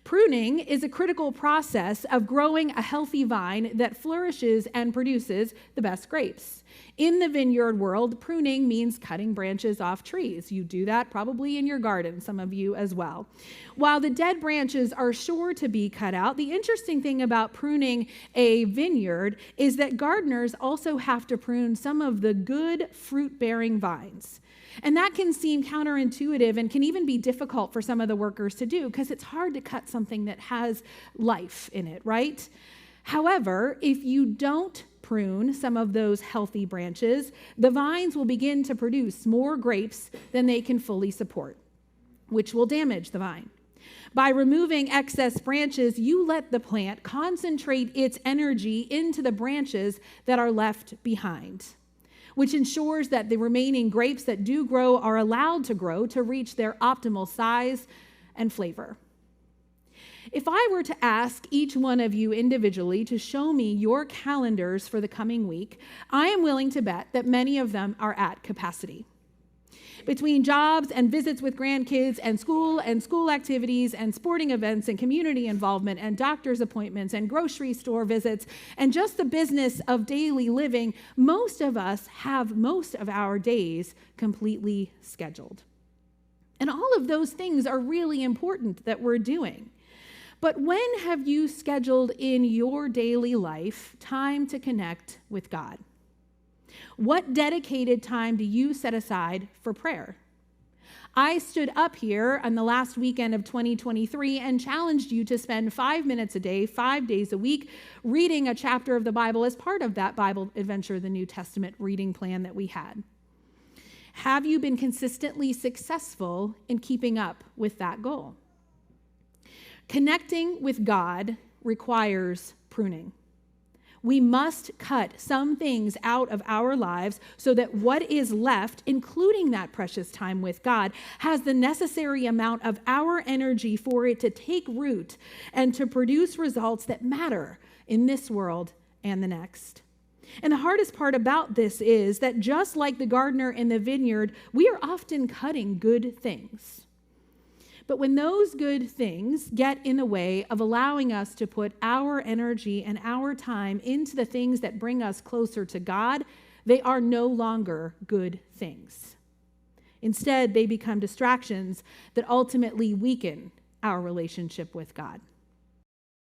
Pruning is a critical process of growing a healthy vine that flourishes and produces the best grapes. In the vineyard world, pruning means cutting branches off trees. You do that probably in your garden, some of you as well. While the dead branches are sure to be cut out, the interesting thing about pruning a vineyard is that gardeners also have to prune some of the good fruit-bearing vines. And that can seem counterintuitive and can even be difficult for some of the workers to do because it's hard to cut something that has life in it, right? However, if you don't prune some of those healthy branches, the vines will begin to produce more grapes than they can fully support, which will damage the vine. By removing excess branches, you let the plant concentrate its energy into the branches that are left behind, which ensures that the remaining grapes that do grow are allowed to grow to reach their optimal size and flavor. If I were to ask each one of you individually to show me your calendars for the coming week, I am willing to bet that many of them are at capacity. Between jobs and visits with grandkids and school activities and sporting events and community involvement and doctor's appointments and grocery store visits and just the business of daily living, most of us have most of our days completely scheduled. And all of those things are really important that we're doing. But when have you scheduled in your daily life time to connect with God? What dedicated time do you set aside for prayer? I stood up here on the last weekend of 2023 and challenged you to spend 5 minutes a day, 5 days a week, reading a chapter of the Bible as part of that Bible Adventure, the New Testament reading plan that we had. Have you been consistently successful in keeping up with that goal? Connecting with God requires pruning. We must cut some things out of our lives so that what is left, including that precious time with God, has the necessary amount of our energy for it to take root and to produce results that matter in this world and the next. And the hardest part about this is that just like the gardener in the vineyard, we are often cutting good things. But when those good things get in the way of allowing us to put our energy and our time into the things that bring us closer to God, they are no longer good things. Instead, they become distractions that ultimately weaken our relationship with God.